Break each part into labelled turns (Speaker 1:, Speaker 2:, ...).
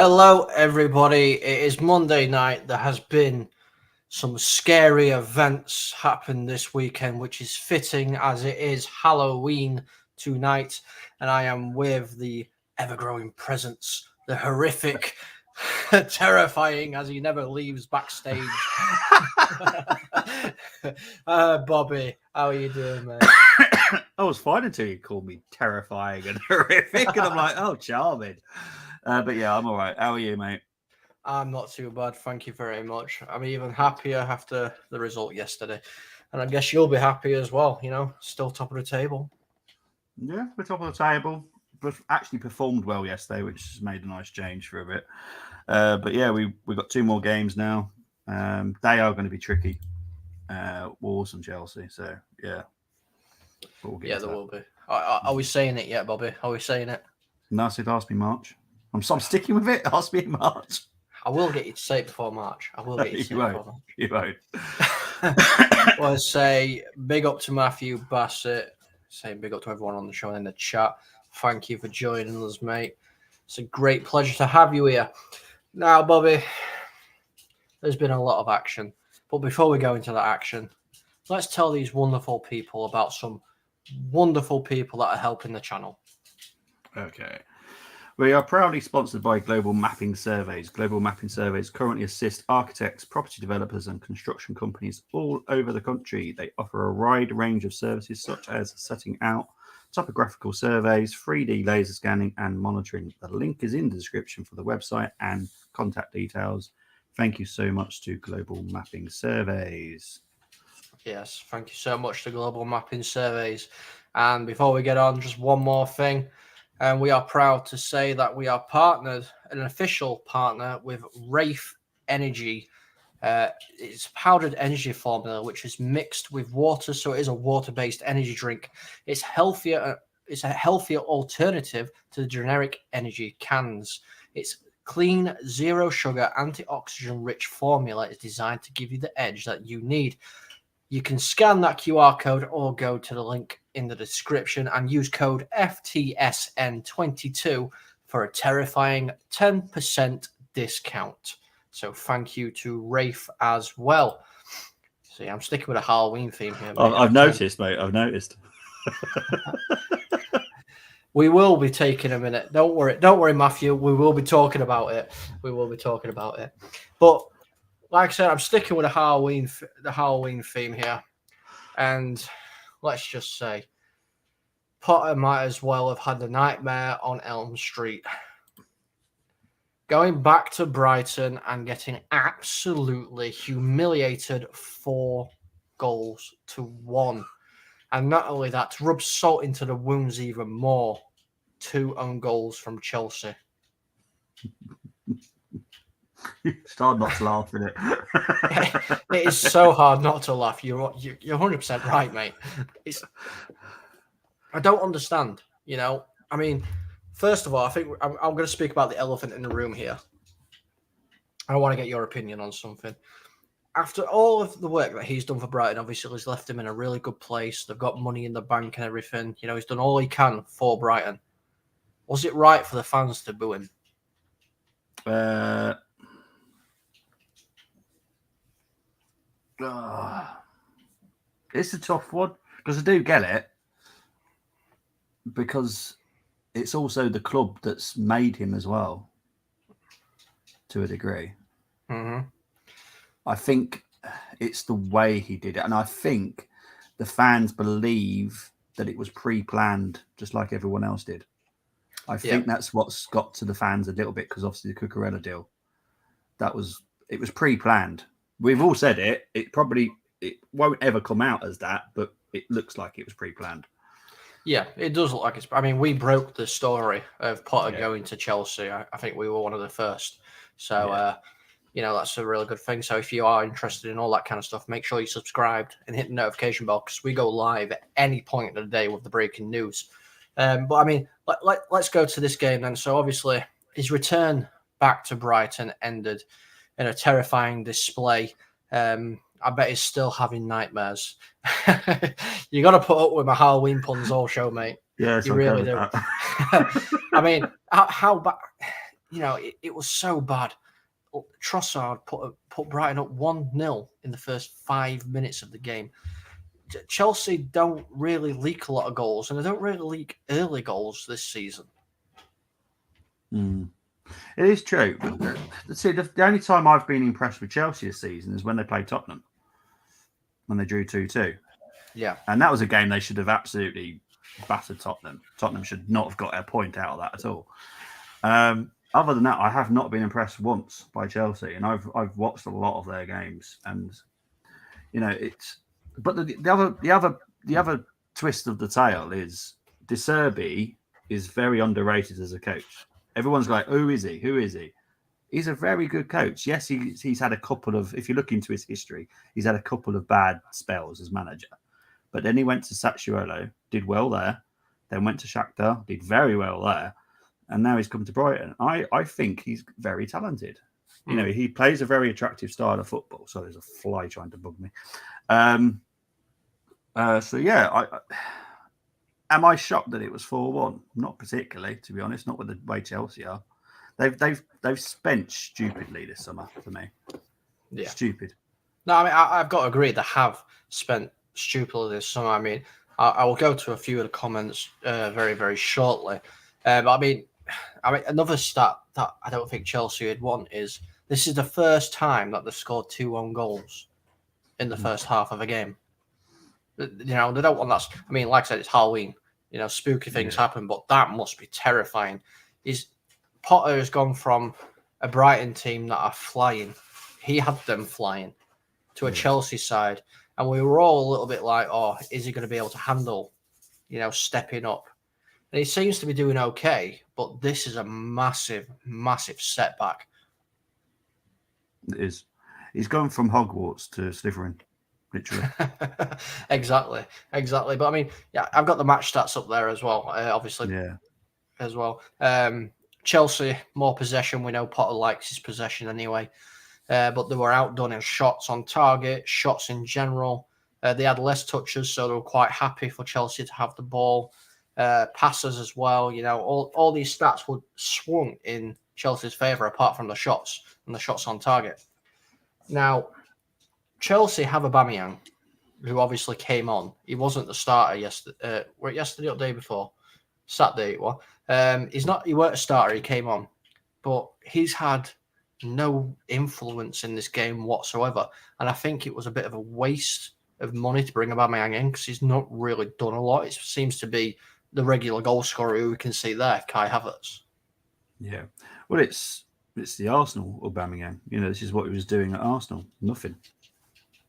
Speaker 1: Hello, everybody. It is Monday night. There has been some scary events happen this weekend, which is fitting as it is Halloween tonight. And I am with the ever-growing presence, the horrific, terrifying as he never leaves backstage. Bobby, how are you doing, mate?
Speaker 2: I was fine until you called me terrifying and horrific, and I'm like, oh, charming. But yeah, I'm all right. How are you, mate?
Speaker 1: I'm not too bad, thank you very much. I'm even happier after the result yesterday. And I guess you'll be happy as well, still top of the table.
Speaker 2: Yeah, we're top of the table. But actually performed well yesterday, which has made a nice change for a bit. But yeah, we got two more games now. They are going to be tricky. Wolves and Chelsea. So yeah.
Speaker 1: Yeah, there will be. Are we saying it yet, Bobby? Are we saying it?
Speaker 2: No, so ask me March. I'm sticking with it. Ask me in March.
Speaker 1: I will get you to say it before March. I will get you to say it before March.
Speaker 2: You won't.
Speaker 1: Well, I say big up to Matthew Bassett. Say big up to everyone on the show and in the chat. Thank you for joining us, mate. It's a great pleasure to have you here. Now, Bobby, there's been a lot of action. But before we go into that action, let's tell these wonderful people about some wonderful people that are helping the channel.
Speaker 2: Okay. We are proudly sponsored by Global Mapping Surveys. Global Mapping Surveys currently assist architects, property developers, and construction companies all over the country. They offer a wide range of services such as setting out topographical surveys, 3D laser scanning, and monitoring. The link is in the description for the website and contact details. Thank you so much to Global Mapping Surveys.
Speaker 1: Yes, thank you so much to Global Mapping Surveys. And before we get on, just one more thing. And we are proud to say that we are partnered, an official partner with Rafe Energy. It's powdered energy formula, which is mixed with water, so it is a water-based energy drink. It's healthier. It's a healthier alternative to the generic energy cans. It's clean, zero sugar, antioxidant-rich formula is designed to give you the edge that you need. You can scan that QR code or go to the link in the description and use code FTSN22 for a terrifying 10% discount. So thank you to Rafe as well. See, I'm sticking with a Halloween theme here.
Speaker 2: Mate. I've noticed, mate. I've noticed.
Speaker 1: We will be taking a minute. Don't worry, Matthew. We will be talking about it. But like I said, I'm sticking with the Halloween theme here. And let's just say, Potter might as well have had the nightmare on Elm Street. Going back to Brighton and getting absolutely humiliated 4-1. And not only that, to rub salt into the wounds even more, 2 own goals from Chelsea.
Speaker 2: It's hard not to laugh, isn't it?
Speaker 1: It is so hard not to laugh. You're 100% right, mate. I don't understand. I mean, first of all, I think I'm going to speak about the elephant in the room here. I want to get your opinion on something. After all of the work that he's done for Brighton, obviously he's left him in a really good place. They've got money in the bank and everything. He's done all he can for Brighton. Was it right for the fans to boo him?
Speaker 2: It's a tough one because I do get it, because it's also the club that's made him as well, to a degree.
Speaker 1: Mm-hmm.
Speaker 2: I think it's the way he did it, and I think the fans believe that it was pre-planned, just like everyone else did. I think that's what's got to the fans a little bit, because obviously the Cucurella deal, it was pre-planned. We've all said it. It won't ever come out as that, but it looks like it was pre-planned.
Speaker 1: Yeah, it does look like it's. I mean, we broke the story of Potter going to Chelsea. I think we were one of the first. So, that's a really good thing. So if you are interested in all that kind of stuff, make sure you subscribed and hit the notification bell, because we go live at any point of the day with the breaking news. But I mean, let's go to this game then. So obviously his return back to Brighton ended in a terrifying display. I bet he's still having nightmares. You got to put up with my Halloween puns all show, mate.
Speaker 2: Yes,
Speaker 1: you really do. I mean, how bad? it was so bad. Trossard put Brighton up 1-0 in the first 5 minutes of the game. Chelsea don't really leak a lot of goals, and they don't really leak early goals this season.
Speaker 2: It is true. See, the only time I've been impressed with Chelsea this season is when they played Tottenham, when they drew 2-2.
Speaker 1: Yeah.
Speaker 2: And that was a game they should have absolutely battered Tottenham. Tottenham should not have got a point out of that at all. Other than that, I have not been impressed once by Chelsea, and I've watched a lot of their games, and it's. But the other twist of the tale is De Zerbi is very underrated as a coach. Everyone's like, who is he? Who is he? He's a very good coach. Yes, he's had a couple of. If you look into his history, he's had a couple of bad spells as manager. But then he went to Sassuolo, did well there. Then went to Shakhtar, did very well there. And now he's come to Brighton. I think he's very talented. He plays a very attractive style of football. So there's a fly trying to bug me. Am I shocked that it was 4-1? Not particularly, to be honest. Not with the way Chelsea are. They've spent stupidly this summer for me.
Speaker 1: Yeah,
Speaker 2: stupid.
Speaker 1: No, I mean I've got to agree. They have spent stupidly this summer. I mean, I will go to a few of the comments very, very shortly. But I mean, another stat that I don't think Chelsea had won is this is the first time that they've scored 2 own goals in the first half of a game. They don't want that. I mean, like I said, it's Halloween. Spooky things happen, but that must be terrifying. Potter has gone from a Brighton team that are flying. He had them flying to a Chelsea side. And we were all a little bit like, oh, is he going to be able to handle, stepping up? And he seems to be doing okay, but this is a massive, massive setback.
Speaker 2: It is. He's gone from Hogwarts to Slytherin, literally.
Speaker 1: Exactly. But I mean, yeah, I've got the match stats up there as well, obviously.
Speaker 2: Yeah.
Speaker 1: As well. Chelsea, more possession. We know Potter likes his possession anyway. But they were outdone in shots on target, shots in general. They had less touches, so they were quite happy for Chelsea to have the ball. Passes as well. All these stats were swung in Chelsea's favour, apart from the shots and the shots on target. Now, Chelsea have Aubameyang, who obviously came on. He wasn't the starter yesterday. Yesterday or the day before? Saturday it was. He weren't a starter. He came on, but he's had no influence in this game whatsoever. And I think it was a bit of a waste of money to bring Aubameyang in because he's not really done a lot. It seems to be the regular goal scorer who we can see there, Kai Havertz.
Speaker 2: Yeah. Well, it's the Arsenal Aubameyang. This is what he was doing at Arsenal. Nothing.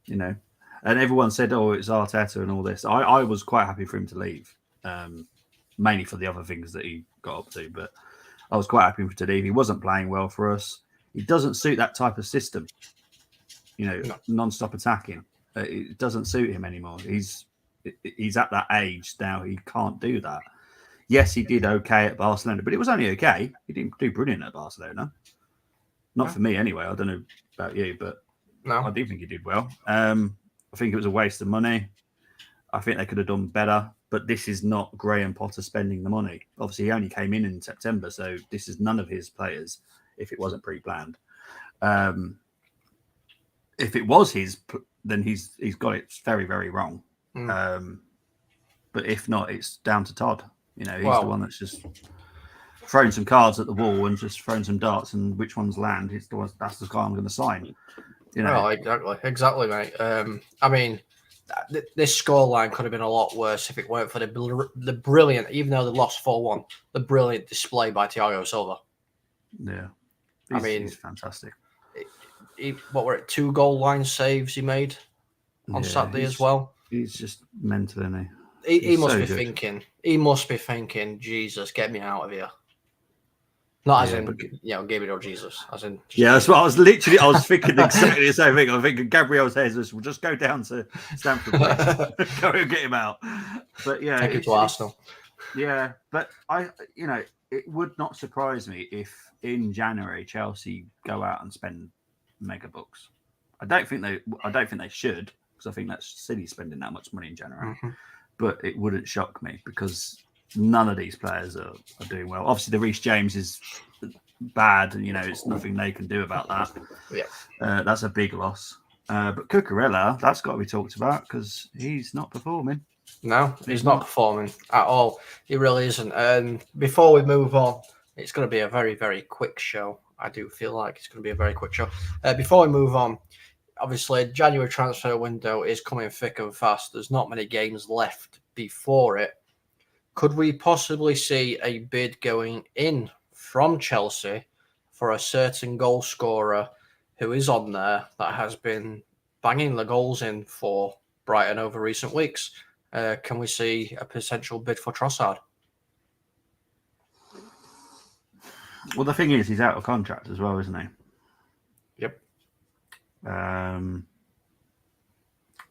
Speaker 2: And everyone said, oh, it's Arteta and all this. I was quite happy for him to leave, mainly for the other things that he got up to. But I was quite happy for him to leave. He wasn't playing well for us. It doesn't suit that type of system, non-stop attacking. It doesn't suit him anymore. He's at that age now. He can't do that. Yes, he did okay at Barcelona, but it was only okay. He didn't do brilliant at Barcelona. Not for me anyway. I don't know about you, but I do think he did well. I think it was a waste of money. I think they could have done better, but this is not Graham Potter spending the money. Obviously, he only came in September, so this is none of his players. If it wasn't pre-planned, if it was his, then he's got it very, very wrong. But if not, it's down to Todd. He's the one that's just throwing some cards at the wall and just throwing some darts, and which ones land. That's the guy I'm going to sign.
Speaker 1: Well, exactly, mate. I mean, this scoreline could have been a lot worse if it weren't for the brilliant, even though they lost 4-1, the brilliant display by Thiago Silva.
Speaker 2: Yeah. He's fantastic.
Speaker 1: What were it? 2 goal line saves he made on Saturday as well. He's
Speaker 2: just mental, isn't
Speaker 1: he? He must be thinking. He must be thinking, Jesus, get me out of here. Not as in, Gabriel Jesus. As in,
Speaker 2: that's what I was thinking exactly the same thing. I'm thinking Gabriel Jesus will just go down to Stamford Bridge, go and get him out. But
Speaker 1: take it to Arsenal.
Speaker 2: Yeah, but it would not surprise me if in January Chelsea go out and spend mega bucks. I don't think they should, because I think that's silly spending that much money in January. Mm-hmm. But it wouldn't shock me because none of these players are doing well. Obviously, the Reece James is bad. It's nothing they can do about that.
Speaker 1: Yeah.
Speaker 2: That's a big loss. But Cucurella, that's got to be talked about because he's not performing.
Speaker 1: No, he's not performing at all. He really isn't. And before we move on, it's going to be a very, very quick show. I do feel like it's going to be a very quick show. Before we move on, obviously, January transfer window is coming thick and fast. There's not many games left before it. Could we possibly see a bid going in from Chelsea for a certain goal scorer who is on there that has been banging the goals in for Brighton over recent weeks? Can we see a potential bid for Trossard?
Speaker 2: Well, the thing is, he's out of contract as well, isn't he?
Speaker 1: Yep.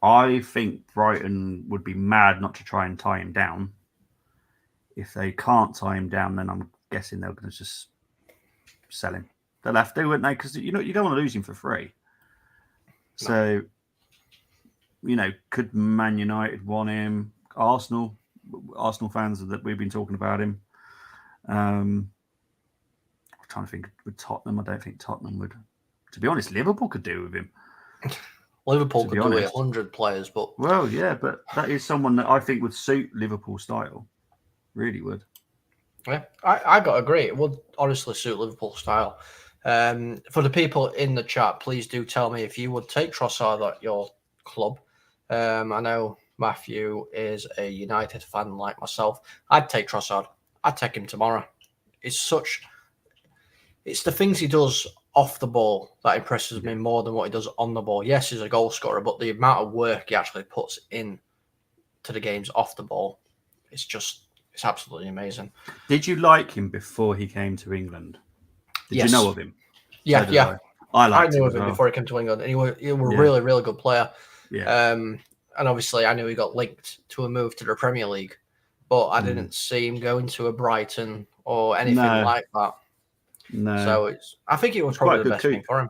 Speaker 2: I think Brighton would be mad not to try and tie him down. If they can't tie him down, then I'm guessing they're going to just sell him. They'll have to, wouldn't they? Because you don't want to lose him for free. So, could Man United want him? Arsenal fans that we've been talking about him. I'm trying to think with Tottenham. I don't think Tottenham would. To be honest, Liverpool could do with him.
Speaker 1: Liverpool could do it 100 players, but
Speaker 2: but that is someone that I think would suit Liverpool style. Really would.
Speaker 1: Yeah, I got to agree. It would honestly suit Liverpool style. For the people in the chat, please do tell me if you would take Trossard at your club. I know Matthew is a United fan like myself. I'd take Trossard. I'd take him tomorrow. It's the things he does off the ball that impresses me more than what he does on the ball. Yes, he's a goal scorer, but the amount of work he actually puts in to the games off the ball, it's absolutely amazing.
Speaker 2: Did you like him before he came to England? Did you know of him?
Speaker 1: Yeah, yeah.
Speaker 2: I
Speaker 1: knew of him before he came to England, and he was a really, really good player.
Speaker 2: Yeah.
Speaker 1: And obviously, I knew he got linked to a move to the Premier League, but I didn't see him going to a Brighton or anything like that.
Speaker 2: No.
Speaker 1: So I think it was probably the best thing for him.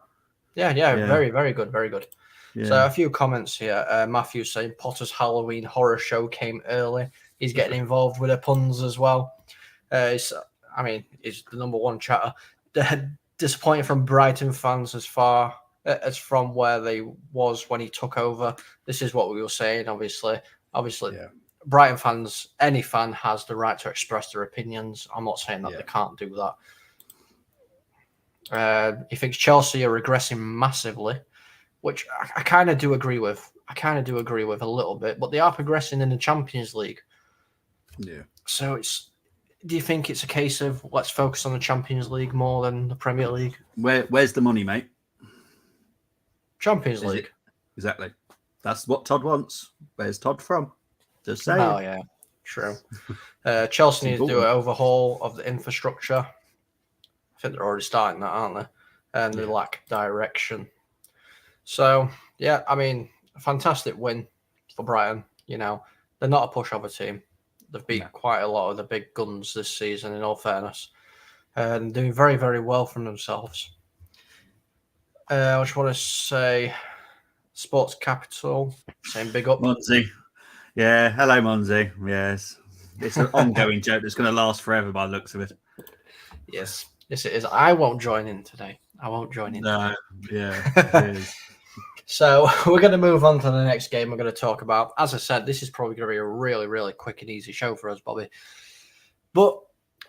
Speaker 1: Yeah. Very, very good, very good. Yeah. So a few comments here. Matthew saying Potter's Halloween horror show came early. He's getting involved with the puns as well. He's the number one chatter. Disappointed from Brighton fans as far as from where they was when he took over. This is what we were saying, obviously. Brighton fans, any fan has the right to express their opinions. I'm not saying that they can't do that. He thinks Chelsea are regressing massively, which I kind of do agree with. A little bit, but they are progressing in the Champions League.
Speaker 2: Yeah.
Speaker 1: So do you think it's a case of let's focus on the Champions League more than the Premier League?
Speaker 2: Where's the money, mate?
Speaker 1: Champions League.
Speaker 2: Exactly. That's what Todd wants. Where's Todd from? Just saying.
Speaker 1: Oh, yeah. True. Chelsea needs to do an overhaul of the infrastructure. I think they're already starting that, aren't they? And they lack direction. So, a fantastic win for Brighton. They're not a pushover team. They've beat quite a lot of the big guns this season, in all fairness. And doing very, very well from themselves. I just want to say Sports Capital, saying big up.
Speaker 2: Monzi. Yeah, hello, Monzi. Yes. It's an ongoing joke that's going to last forever by the looks of it.
Speaker 1: Yes, it is. I won't join in today.
Speaker 2: No, yeah, it is.
Speaker 1: So we're going to move on to the next game we're going to talk about. As I said, this is probably going to be a really, really quick and easy show for us, Bobby. But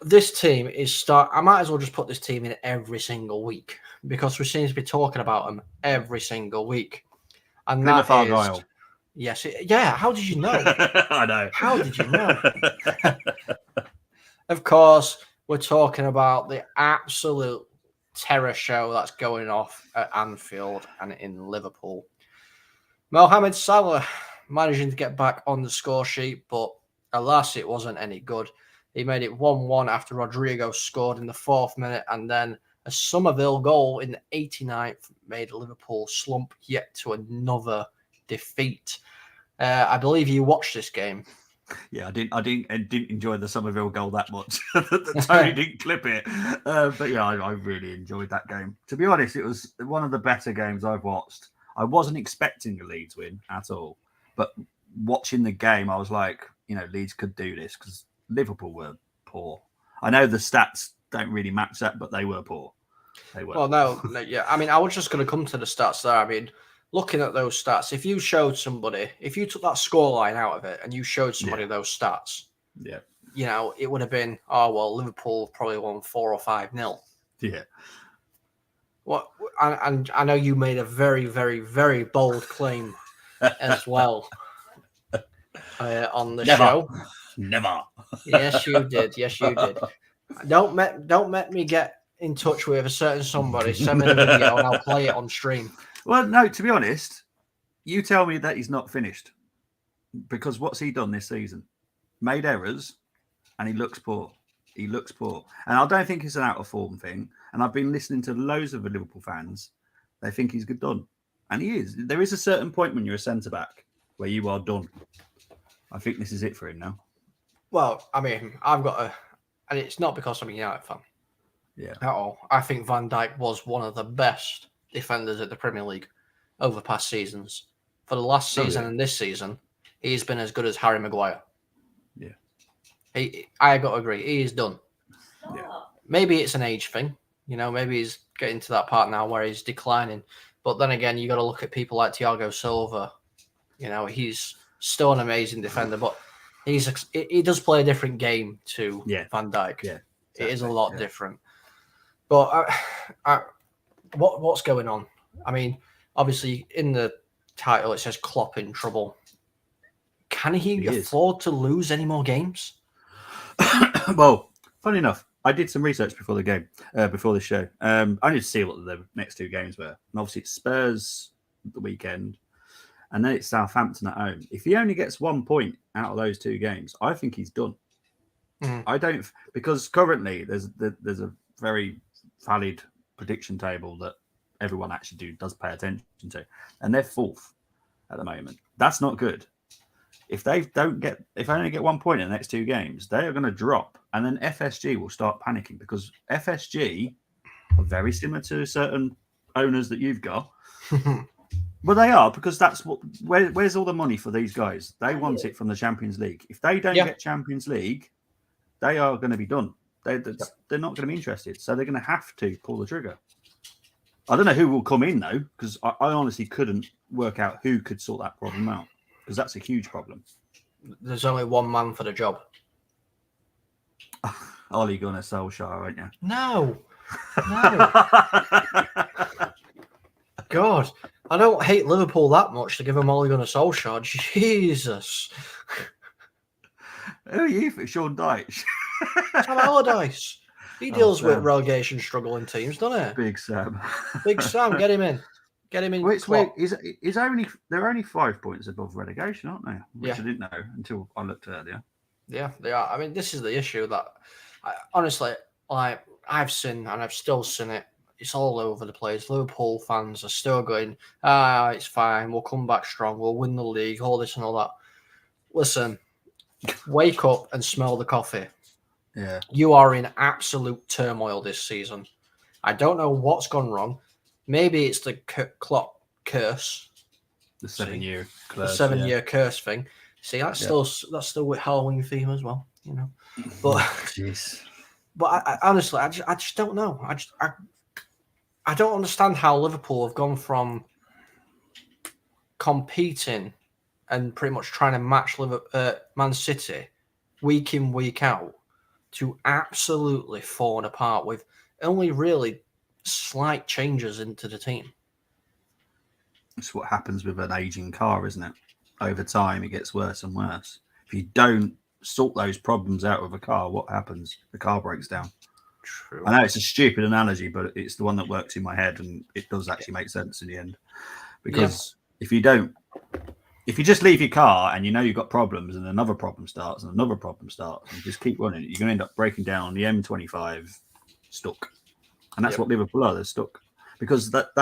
Speaker 1: this team is I might as well just put this team in every single week because we seem to be talking about them every single week. And that is
Speaker 2: Argyle.
Speaker 1: Yes. How did you know?
Speaker 2: I know.
Speaker 1: How did you know? Of course, we're talking about the absolute terror show that's going off at Anfield and in Liverpool. Mohamed Salah managing to get back on the score sheet, but alas, it wasn't any good. He made it 1-1 after Rodrigo scored in the 4th minute, and then a Somerville goal in the 89th made Liverpool slump yet to another defeat. I believe you watched this game.
Speaker 2: Yeah, I didn't enjoy the Somerville goal that much. Tony didn't clip it, but yeah, I really enjoyed that game. To be honest, it was one of the better games I've watched. I wasn't expecting a Leeds win at all, but watching the game, I was like, Leeds could do this because Liverpool were poor. I know the stats don't really match that, but they were poor. They were.
Speaker 1: Well, no, yeah. I mean, I was just going to come to the stats there. I mean, looking at those stats, if you showed somebody, if you took that scoreline out of it and you showed somebody those stats, you know, it would have been, oh, well, Liverpool probably won 4 or 5-0.
Speaker 2: Yeah.
Speaker 1: What? And I know you made a very, very, very bold claim as well on the show.
Speaker 2: Never.
Speaker 1: Yes, you did. Yes, you did. Don't let me get in touch with a certain somebody. Send me the video and I'll play it on stream.
Speaker 2: Well, no, to be honest, you tell me that he's not finished. Because what's he done this season? Made errors, and he looks poor. He looks poor. And I don't think it's an out of form thing. And I've been listening to loads of the Liverpool fans. They think he's good done. And he is. There is a certain point when you're a centre-back where you are done. I think this is it for him now.
Speaker 1: Well, I mean, I've got a... And it's not because I'm a United fan.
Speaker 2: Yeah.
Speaker 1: At all. I think Van Dijk was one of the best defenders at the Premier League over past seasons. For the last season and this season, he's been as good as Harry Maguire.
Speaker 2: Yeah.
Speaker 1: I got to agree. He is done.
Speaker 2: Yeah.
Speaker 1: Maybe it's an age thing. You know, maybe he's getting to that part now where he's declining. But then again, you got to look at people like Thiago Silva. You know, he's still an amazing defender, but he does play a different game to Van Dijk.
Speaker 2: Yeah.
Speaker 1: Exactly. It is a lot different. But what's going on? I mean, obviously in the title it says Klopp in trouble. Can he afford to lose any more games?
Speaker 2: Well, funny enough, I did some research before the game, before the show. I need to see what the next 2 games were. And obviously it's Spurs the weekend, and then it's Southampton at home. If he only gets 1 point out of those 2 games, I think he's done. I don't, because currently there's a very valid prediction table that everyone actually does pay attention to, and they're 4th at the moment. That's not good. If they only get 1 point in the next 2 games, they are going to drop, and then FSG will start panicking because FSG are very similar to certain owners that you've got. Well, they are, because that's where's all the money for these guys? They want it from the Champions League. If they don't get Champions League, they are going to be done. They're not going to be interested, so they're going to have to pull the trigger. I don't know who will come in though, because I honestly couldn't work out who could sort that problem out, because that's a huge problem.
Speaker 1: There's only one man for the job.
Speaker 2: Ole Gunnar Solskjaer, aren't you?
Speaker 1: No. God, I don't hate Liverpool that much to give him Ole Gunnar Solskjaer. Jesus.
Speaker 2: Who are you for? Sean Dyche?
Speaker 1: Sam Allardyce. He deals with relegation struggling teams, doesn't he?
Speaker 2: Big Sam.
Speaker 1: Big Sam, get him in. Get him in.
Speaker 2: Well, it's weird. They're only 5 points above relegation, aren't they? Which I didn't know until I looked earlier.
Speaker 1: Yeah, they are. I mean, this is the issue that, honestly, I've seen, and I've still seen it. It's all over the place. Liverpool fans are still going, it's fine. We'll come back strong. We'll win the league, all this and all that. Listen, wake up and smell the coffee.
Speaker 2: Yeah.
Speaker 1: You are in absolute turmoil this season. I don't know what's gone wrong. Maybe it's the Klopp curse.
Speaker 2: The 7-year
Speaker 1: curse. The 7-year curse thing. See, that's still with Halloween theme as well, you know. But
Speaker 2: jeez.
Speaker 1: But I honestly, I just don't know. I don't understand how Liverpool have gone from competing and pretty much trying to match Man City week in, week out to absolutely falling apart with only really slight changes into the team.
Speaker 2: It's what happens with an aging car, isn't it? Over time, it gets worse and worse. If you don't sort those problems out with a car, what happens? The car breaks down.
Speaker 1: True.
Speaker 2: I know it's a stupid analogy, but it's the one that works in my head, and it does actually make sense in the end. Because if you just leave your car and you know you've got problems, and another problem starts, and another problem starts, and you just keep running, you're going to end up breaking down on the M25, stuck. And that's what Liverpool are. They're stuck because that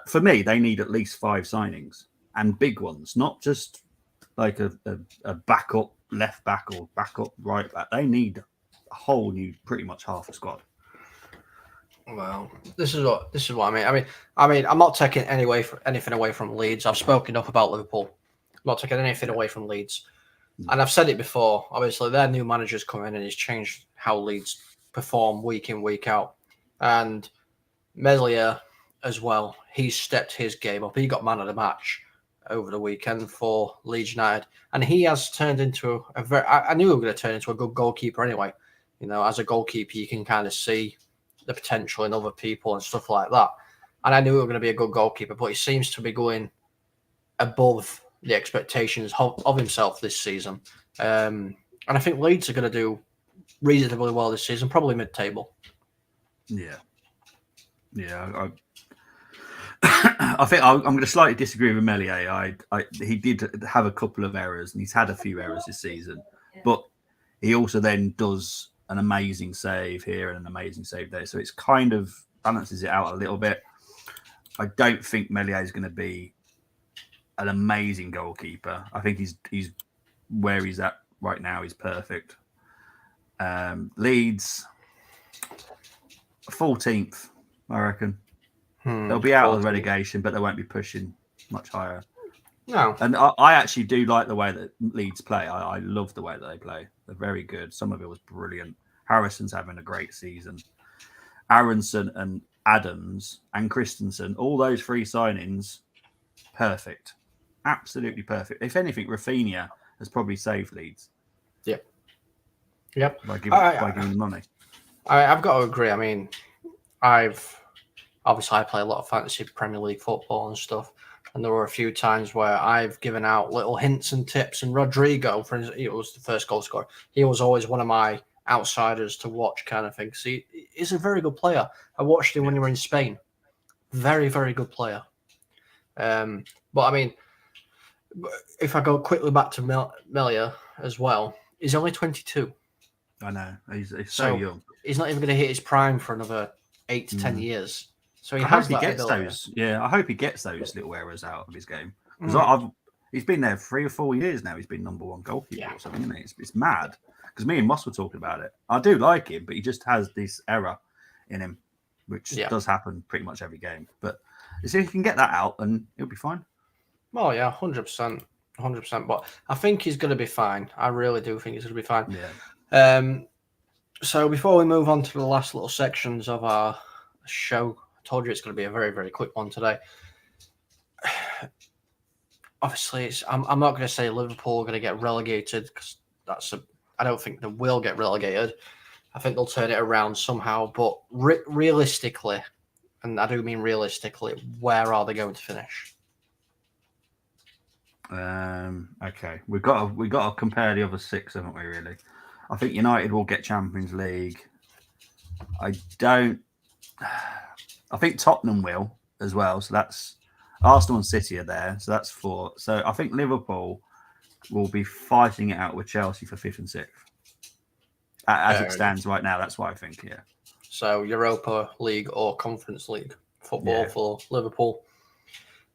Speaker 2: for me, they need at least 5 signings, and big ones, not just like a backup left back or backup right back. They need a whole new, pretty much half a squad.
Speaker 1: Well, this is what I mean. I mean, I'm not taking anything away from Leeds. I've spoken up about Liverpool. I'm not taking anything away from Leeds, and I've said it before. Obviously, their new manager's come in and he's changed how Leeds perform week in, week out. And Meslier as well, he's stepped his game up. He got man of the match over the weekend for Leeds United. And he has turned into a very... I knew he was going to turn into a good goalkeeper anyway. You know, as a goalkeeper, you can kind of see the potential in other people and stuff like that. And I knew he was going to be a good goalkeeper, but he seems to be going above the expectations of himself this season. And I think Leeds are going to do reasonably well this season, probably mid-table.
Speaker 2: Yeah. I think I'm going to slightly disagree with Meslier. He did have a couple of errors, and he's had a few errors this season, but he also then does an amazing save here and an amazing save there. So it's kind of balances it out a little bit. I don't think Meslier is going to be an amazing goalkeeper. I think he's where he's at right now. He's perfect. Leeds 14th, I reckon. They'll be out 14th. Of the relegation, but they won't be pushing much higher.
Speaker 1: No.
Speaker 2: And I actually do like the way that Leeds play. I love the way that they play. They're very good. Some of it was brilliant. Harrison's having a great season. Aronson and Adams and Christensen, all those three signings, perfect. Absolutely perfect. If anything, Rafinha has probably saved Leeds.
Speaker 1: Yep.
Speaker 2: By giving them money.
Speaker 1: I've got to agree. I mean, I play a lot of fantasy Premier League football and stuff, and there were a few times where I've given out little hints and tips. And Rodrigo, for instance, he was the first goal scorer. He was always one of my outsiders to watch, kind of thing. So he's a very good player. I watched him when he was in Spain. Very, very good player. But I mean, if I go quickly back to Meslier as well, he's only 22.
Speaker 2: I know. He's so young.
Speaker 1: He's not even going to hit his prime for another 8 to 10 years. So I hope he gets
Speaker 2: those. Yeah, I hope he gets those little errors out of his game. Because he's been there 3 or 4 years now. He's been number one goalkeeper or something, isn't he? It's mad. Because me and Moss were talking about it. I do like him, but he just has this error in him, which does happen pretty much every game. But if he can get that out, then he'll be fine.
Speaker 1: Well, yeah, 100%. 100%. But I think he's going to be fine. I really do think he's going to be fine.
Speaker 2: Yeah.
Speaker 1: So before we move on to the last little sections of our show, I told you it's going to be a very, very quick one today. Obviously, I'm not going to say Liverpool are going to get relegated because I don't think they will get relegated. I think they'll turn it around somehow. But realistically, and I do mean realistically, where are they going to finish?
Speaker 2: Okay, we've got to compare the other 6, haven't we? Really, I think United will get Champions League. I think Tottenham will as well. So that's Arsenal and City are there. So that's 4. So I think Liverpool will be fighting it out with Chelsea for 5th and 6th. As it stands right now, that's what I think. Yeah.
Speaker 1: So Europa League or Conference League football for Liverpool.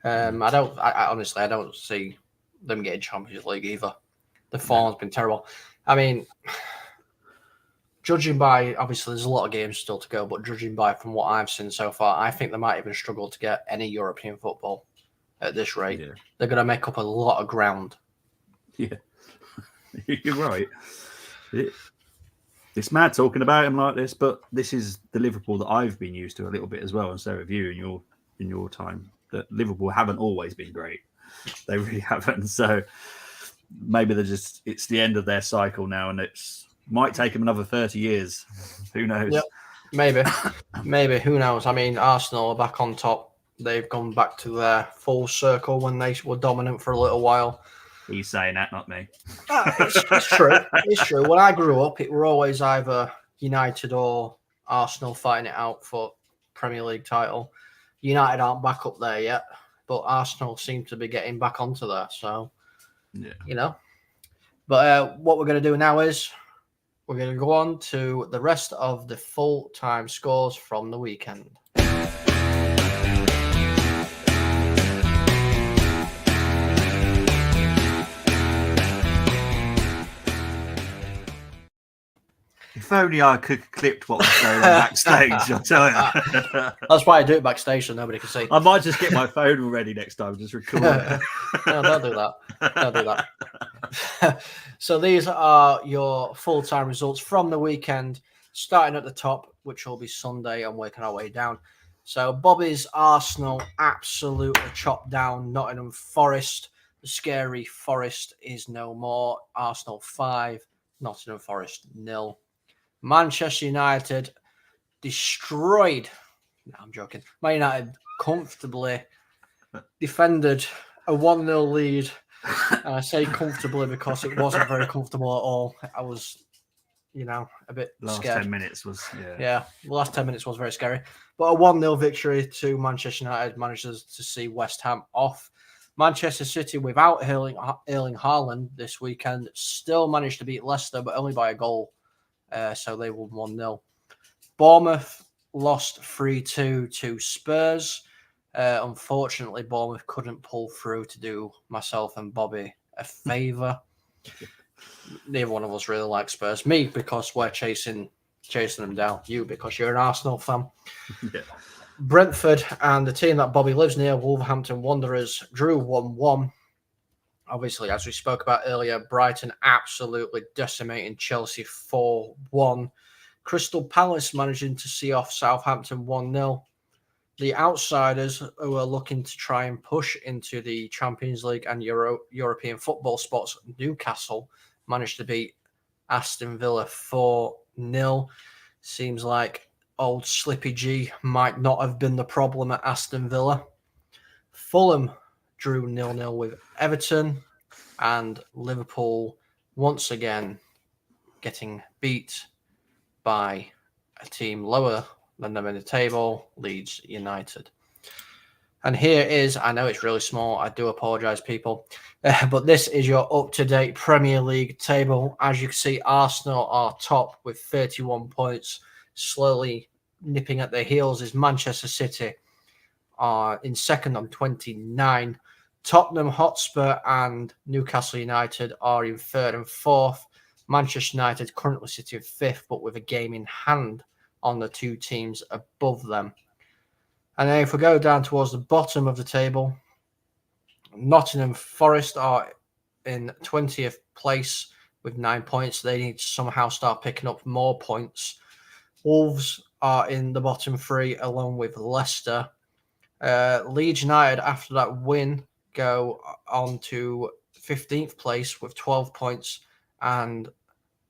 Speaker 1: I honestly don't see them getting Champions League either. The form's been terrible. I mean, judging by, obviously there's a lot of games still to go, but judging by from what I've seen so far, I think they might even struggle to get any European football at this rate. Yeah. They're going to make up a lot of ground.
Speaker 2: Yeah, you're right. It's mad talking about him like this, but this is the Liverpool that I've been used to a little bit as well, and so have you in your time. That Liverpool haven't always been great. They really haven't. So maybe it's the end of their cycle now, and might take them another 30 years. Who knows?
Speaker 1: Yep. Maybe. Who knows? I mean, Arsenal are back on top. They've gone back to their full circle when they were dominant for a little while.
Speaker 2: He's saying that, not me.
Speaker 1: It's true. It's true. When I grew up, it were always either United or Arsenal fighting it out for Premier League title. United aren't back up there yet, but Arsenal seem to be getting back onto there. So, you know. But what we're going to do now is we're going to go on to the rest of the full-time scores from the weekend.
Speaker 2: If only I could have clipped what was going on backstage, I'll tell you.
Speaker 1: That's why I do it backstage so nobody can see.
Speaker 2: I might just get my phone ready next time, just record it.
Speaker 1: No, don't do that. So these are your full-time results from the weekend. starting at the top, which will be Sunday, and working our way down. So Bobby's Arsenal absolutely chopped down Nottingham Forest. The scary Forest is no more. Arsenal 5, Nottingham Forest 0. Manchester United destroyed. No, I'm joking. Man United comfortably defended a 1-0 lead. And I say comfortably because it wasn't very comfortable at all. I was, a bit scared.
Speaker 2: Last 10 minutes was,
Speaker 1: Yeah, the last 10 minutes was very scary. But a 1-0 victory to Manchester United manages to see West Ham off. Manchester City, without Erling Haaland this weekend, still managed to beat Leicester, but only by a goal. So they won 1-0. Bournemouth lost 3-2 to Spurs. Unfortunately, Bournemouth couldn't pull through to do myself and Bobby a favour. Neither one of us really likes Spurs. Me, because we're chasing them down. You, because you're an Arsenal fan.
Speaker 2: Yeah.
Speaker 1: Brentford and the team that Bobby lives near, Wolverhampton Wanderers, drew 1-1. Obviously, as we spoke about earlier, Brighton absolutely decimating Chelsea 4-1. Crystal Palace managing to see off Southampton 1-0. The outsiders who are looking to try and push into the Champions League and European football spots, Newcastle managed to beat Aston Villa 4-0. Seems like old Slippy G might not have been the problem at Aston Villa. Fulham drew 0-0 with Everton, and Liverpool once again getting beat by a team lower than them in the table, Leeds United. And here is, I know it's really small, I do apologise, people, but this is your up-to-date Premier League table. As you can see, Arsenal are top with 31 points. Slowly nipping at their heels is Manchester City, are in second on 29. Tottenham Hotspur and Newcastle United are in third and fourth. Manchester United currently sitting in fifth, but with a game in hand on the two teams above them. And then if we go down towards the bottom of the table, Nottingham Forest are in 20th place with 9 points. They need to somehow start picking up more points. Wolves are in the bottom three along with Leicester. Leeds United, after that win, go on to 15th place with 12 points, and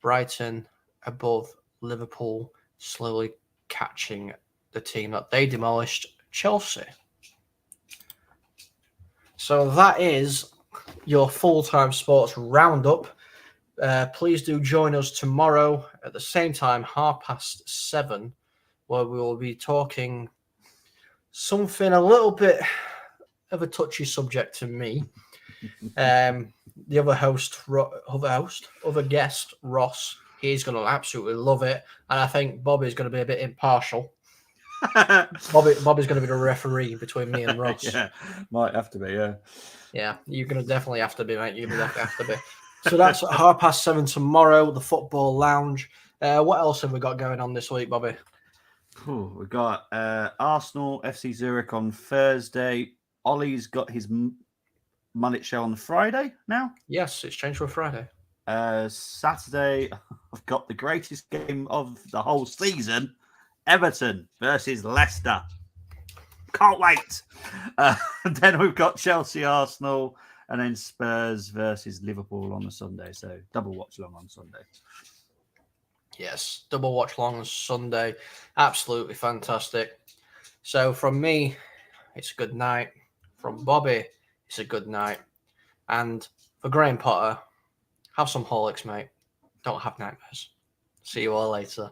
Speaker 1: Brighton above Liverpool, slowly catching the team that they demolished, Chelsea. So that is your full-time sports roundup. Please do join us tomorrow at the same time, 7:30, where we will be talking something a little bit of a touchy subject to me. The other guest, Ross, he's going to absolutely love it. And I think Bobby's going to be a bit impartial. Bobby's going to be the referee between me and Ross.
Speaker 2: Yeah, might have to be, yeah.
Speaker 1: Yeah, you're going to definitely have to be, mate. You're going to have to be. So that's at 7:30 tomorrow, the Football Lounge. What else have we got going on this week, Bobby?
Speaker 2: We've got Arsenal, FC Zurich on Thursday. Ollie's got his Mullet show on Friday now.
Speaker 1: Yes, it's changed for Friday.
Speaker 2: Saturday, I've got the greatest game of the whole season, Everton versus Leicester. Can't wait. Then we've got Chelsea, Arsenal, and then Spurs versus Liverpool on the Sunday. So double watch long on Sunday.
Speaker 1: Yes, double watch long on Sunday. Absolutely fantastic. So from me, it's a good night. From Bobby, it's a good night. And for Graham Potter, have some Horlicks, mate. Don't have nightmares. See you all later.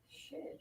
Speaker 1: Shit,